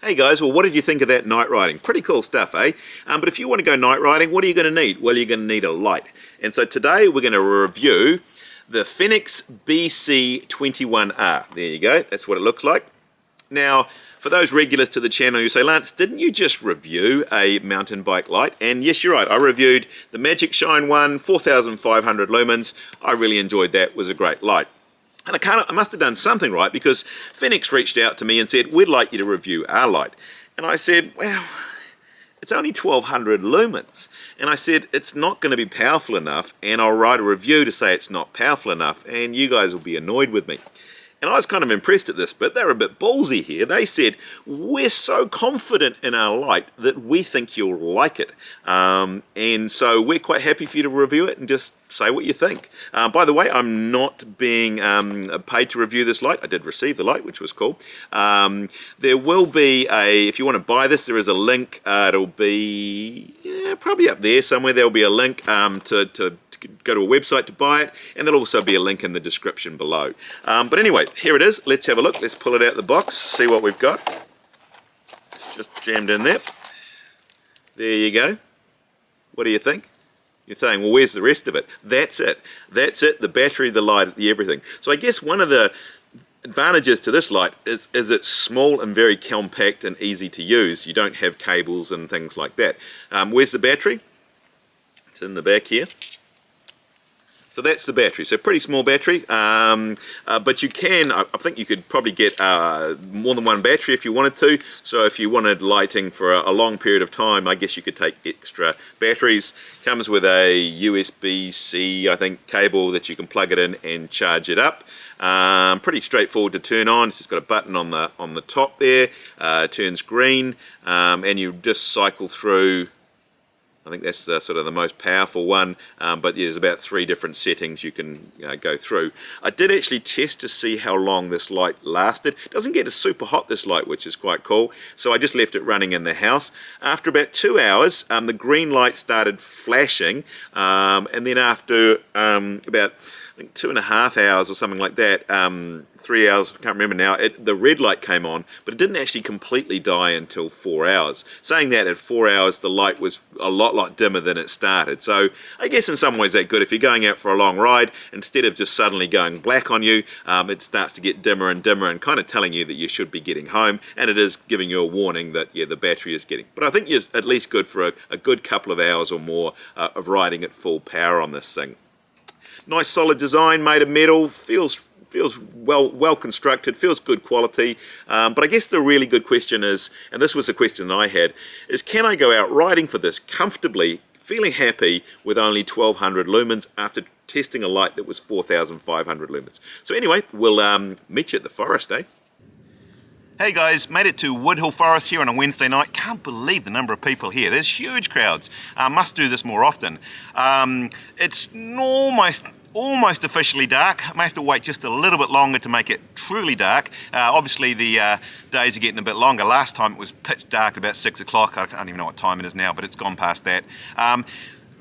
Hey guys, well what did you think of that night riding? Pretty cool stuff, eh? But if you want to go night riding, what are you going to need? Well, you're going to need a light. And so today we're going to review the Fenix BC21R. There you go, that's what it looks like. Now, for those regulars to the channel who say, Lance, didn't you just review a mountain bike light? And yes, you're right, I reviewed the Magic Shine one, 4,500 lumens. I really enjoyed that, it was a great light. And I must have done something right, because Fenix reached out to me and said, we'd like you to review our light. And I said, well, it's only 1,200 lumens. And I said, it's not going to be powerful enough, and I'll write a review to say it's not powerful enough, and you guys will be annoyed with me. And I was kind of impressed at this, but they're a bit ballsy here. They said, we're so confident in our light that we think you'll like it. And so we're quite happy for you to review it and just say what you think. By the way, I'm not being paid to review this light. I did receive the light, which was cool. There will be if you want to buy this, there is a link. It'll be probably up there somewhere. There'll be a link to go to a website to buy it, and there'll also be a link in the description below. But anyway, here it is. Let's have a look. Let's pull it out of the box, see what we've got. It's just jammed in there. There you go. What do you think? You're saying, well, where's the rest of it? That's it. That's it, the battery, the light, the everything. So I guess one of the advantages to this light is it's small and very compact and easy to use. You don't have cables and things like that. Where's the battery? It's in the back here. So that's the battery, so pretty small battery, but you can, I think you could probably get more than one battery if you wanted to. So if you wanted lighting for a long period of time, I guess you could take extra batteries. Comes with a USB-C, I think, cable that you can plug it in and charge it up. Pretty straightforward to turn on. It's just got a button on the top there, turns green, and you just cycle through. I think that's sort of the most powerful one, but there's about 3 different settings you can go through. I did actually test to see how long this light lasted. It doesn't get super hot, this light, which is quite cool, so I just left it running in the house. After about 2 hours, the green light started flashing, and then after about I think 2.5 hours or something like that, 3 hours, I can't remember now, the red light came on, but it didn't actually completely die until 4 hours. Saying that, at 4 hours the light was a lot dimmer than it started. So I guess in some ways that's good. If you're going out for a long ride, instead of just suddenly going black on you, it starts to get dimmer and dimmer and kind of telling you that you should be getting home, and it is giving you a warning that, yeah, the battery is getting. But I think you're at least good for a good couple of hours or more of riding at full power on this thing. Nice solid design, made of metal, feels well constructed, feels good quality, but I guess the really good question is, and this was the question I had, is can I go out riding for this comfortably, feeling happy with only 1,200 lumens after testing a light that was 4,500 lumens? So anyway, we'll meet you at the forest, eh? Hey guys, made it to Woodhill Forest here on a Wednesday night. Can't believe the number of people here. There's huge crowds. Must do this more often. It's almost officially dark. I may have to wait just a little bit longer to make it truly dark. Obviously the days are getting a bit longer. Last time it was pitch dark about 6 o'clock. I don't even know what time it is now, but it's gone past that. Going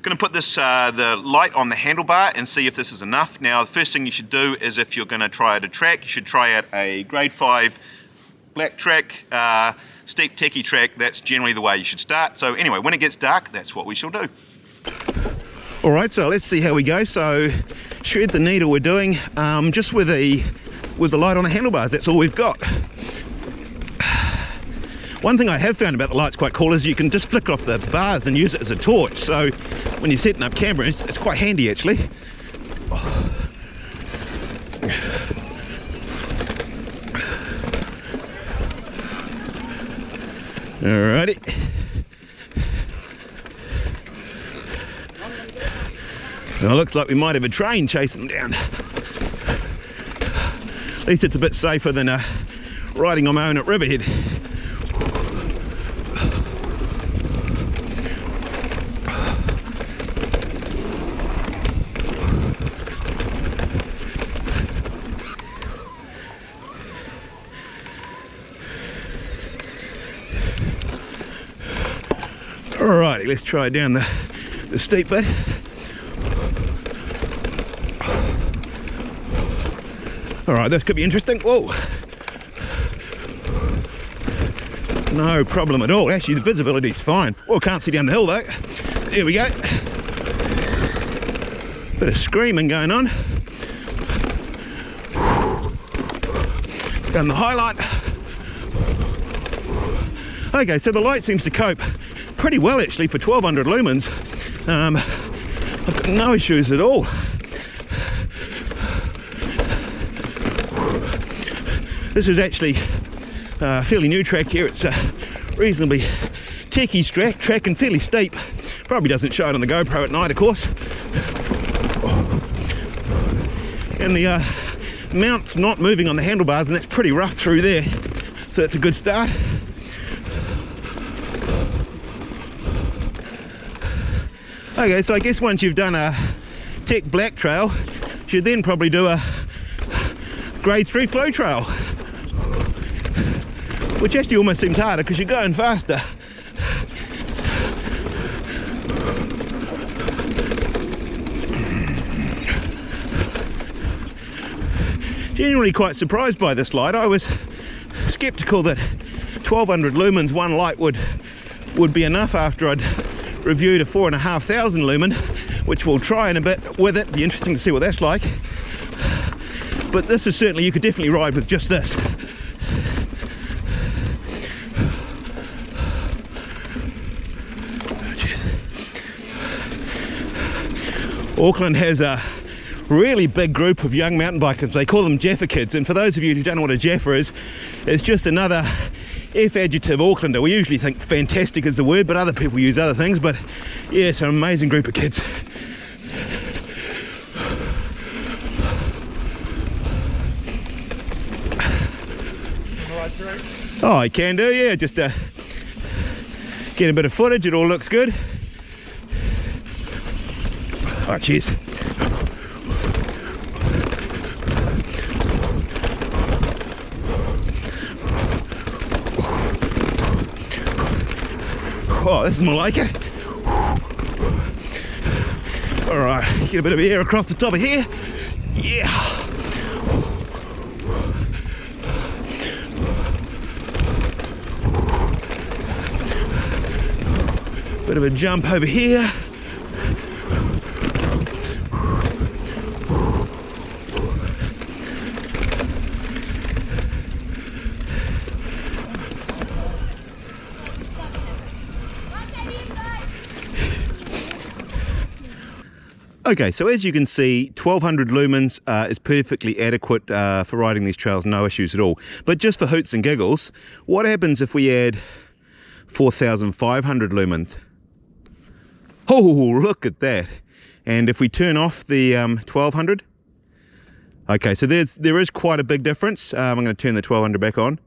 to put this the light on the handlebar and see if this is enough. Now the first thing you should do is, if you're going to try out a track, you should try out a grade 5 black track, steep techie track. That's generally the way you should start. So anyway, when it gets dark, that's what we shall do. Alright, so let's see how we go. So shred the needle we're doing just with the light on the handlebars. That's all we've got. One thing I have found about the light's quite cool is you can just flick off the bars and use it as a torch. So when you're setting up cameras, it's quite handy actually. Alrighty. Well, it looks like we might have a train chasing them down. At least it's a bit safer than riding on my own at Riverhead. Alrighty, let's try down the steep bit. Alright, this could be interesting. Whoa! No problem at all. Actually, the visibility is fine. Well, can't see down the hill though. There we go. Bit of screaming going on. Down the highlight. Okay, so the light seems to cope pretty well actually for 1200 lumens. I've got no issues at all. This is actually a fairly new track here. It's a reasonably techie track and fairly steep. Probably doesn't show it on the GoPro at night, of course. And the mount's not moving on the handlebars, and that's pretty rough through there. So it's a good start. Okay, so I guess once you've done a tech black trail, you should then probably do a grade 3 flow trail, which actually almost seems harder because you're going faster. Genuinely quite surprised by this light. I was skeptical that 1200 lumens one light would be enough after I'd reviewed a 4,500 lumen, which we'll try in a bit with it. Be interesting to see what that's like. But this is certainly, you could definitely ride with just this. Auckland has a really big group of young mountain bikers. They call them Jaffa kids, and for those of you who don't know what a Jaffa is, it's just another F adjective Aucklander. We usually think fantastic is the word, but other people use other things. But yeah, it's an amazing group of kids. Oh, I can do, yeah, just get a bit of footage. It all looks good. Oh, cheers. Oh, this is more like it. All right, get a bit of air across the top of here. Yeah. Bit of a jump over here. Okay, so as you can see, 1200 lumens is perfectly adequate for riding these trails, no issues at all. But just for hoots and giggles, what happens if we add 4500 lumens? Oh, look at that. And if we turn off the 1200, okay, so there is quite a big difference. I'm going to turn the 1200 back on.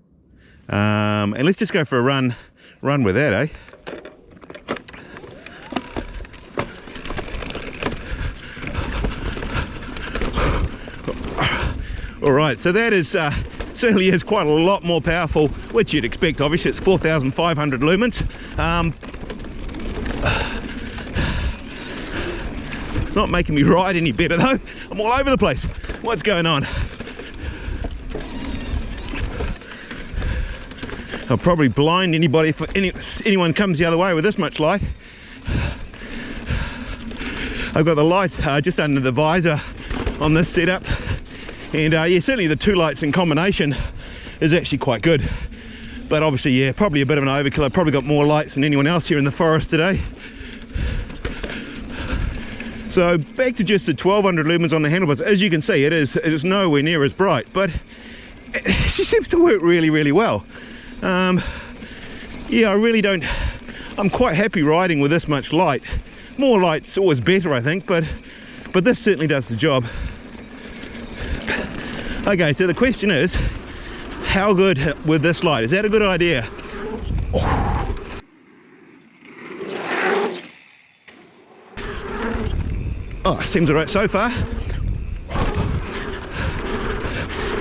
And let's just go for a run with that, eh? Alright, so that is certainly is quite a lot more powerful, which you'd expect. Obviously it's 4500 lumens. Not making me ride any better though. I'm all over the place. What's going on? I'll probably blind anybody if anyone comes the other way with this much light. I've got the light just under the visor on this setup. And yeah, certainly the two lights in combination is actually quite good. But obviously, yeah, probably a bit of an overkill. I've probably got more lights than anyone else here in the forest today. So back to just the 1200 lumens on the handlebars. As you can see, it is nowhere near as bright, but it actually seems to work really, really well. Yeah, I really don't, I'm quite happy riding with this much light. More light's always better, I think, but this certainly does the job. Okay, so the question is, how good with this light? Is that a good idea? Oh, seems alright so far.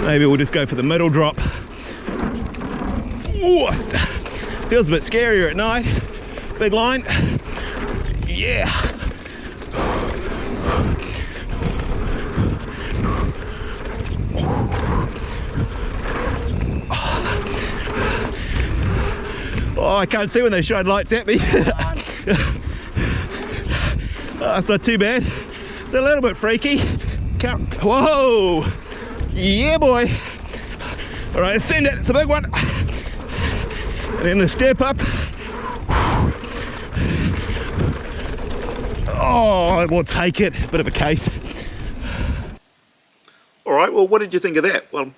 Maybe we'll just go for the middle drop. Ooh, feels a bit scarier at night. Big line. Yeah. Oh, I can't see when they shine lights at me. Oh, it's not too bad. It's a little bit freaky. Whoa! Yeah, boy. All right, send it. It's a big one. And then the step up. Oh, we'll take it. Bit of a case. All right, well, what did you think of that? Well,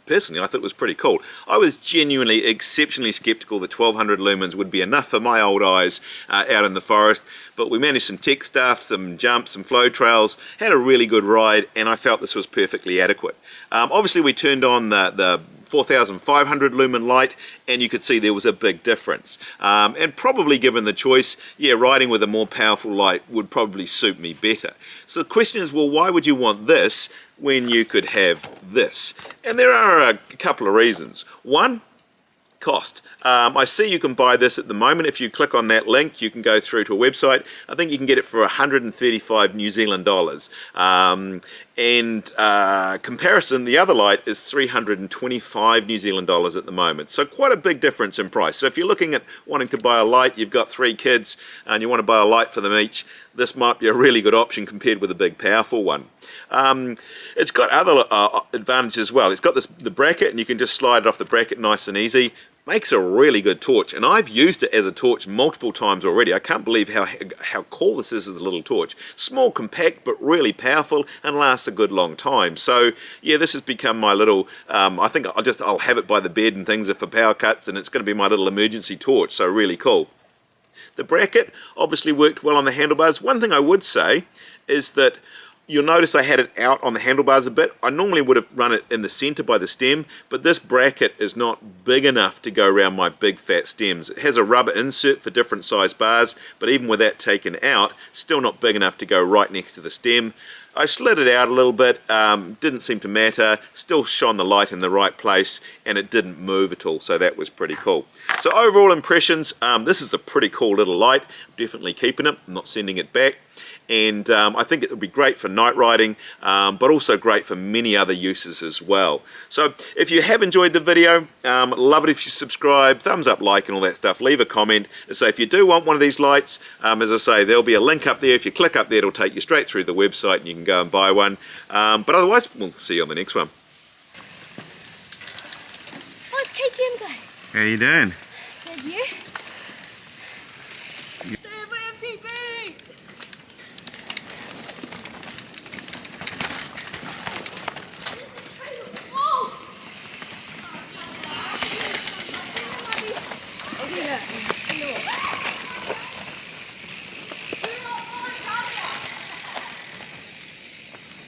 personally, I thought it was pretty cool. I was genuinely exceptionally skeptical that 1200 lumens would be enough for my old eyes out in the forest, but we managed some tech stuff, some jumps, some flow trails, had a really good ride, and I felt this was perfectly adequate. Obviously, we turned on the 4500 lumen light, and you could see there was a big difference. And probably given the choice, yeah, riding with a more powerful light would probably suit me better. So the question is, well, why would you want this when you could have this? And there are a couple of reasons. One, cost. I see you can buy this at the moment. If you click on that link, you can go through to a website. I think you can get it for 135 New Zealand dollars. Comparison, the other light is 325 New Zealand dollars at the moment. So quite a big difference in price. So if you're looking at wanting to buy a light, you've got 3 kids and you want to buy a light for them each, this might be a really good option compared with a big powerful one. It's got other advantages as well. It's got the bracket, and you can just slide it off the bracket nice and easy. Makes a really good torch, and I've used it as a torch multiple times already. I can't believe how cool this is as a little torch. Small, compact, but really powerful, and lasts a good long time. So yeah, this has become my little, I think I'll have it by the bed and things for power cuts, and it's going to be my little emergency torch, so really cool. The bracket obviously worked well on the handlebars. One thing I would say is that you'll notice I had it out on the handlebars a bit. I normally would have run it in the center by the stem, but this bracket is not big enough to go around my big fat stems. It has a rubber insert for different size bars, but even with that taken out, still not big enough to go right next to the stem. I slid it out a little bit, didn't seem to matter, still shone the light in the right place, and it didn't move at all, so that was pretty cool. So overall impressions, this is a pretty cool little light. I'm definitely keeping it, I'm not sending it back. And I think it would be great for night riding, but also great for many other uses as well. So if you have enjoyed the video, love it if you subscribe, thumbs up, like, and all that stuff. Leave a comment. So if you do want one of these lights, as I say, there'll be a link up there. If you click up there, it'll take you straight through the website, and you can go and buy one. But otherwise, we'll see you on the next one. Oh, it's KTM guy. How you doing?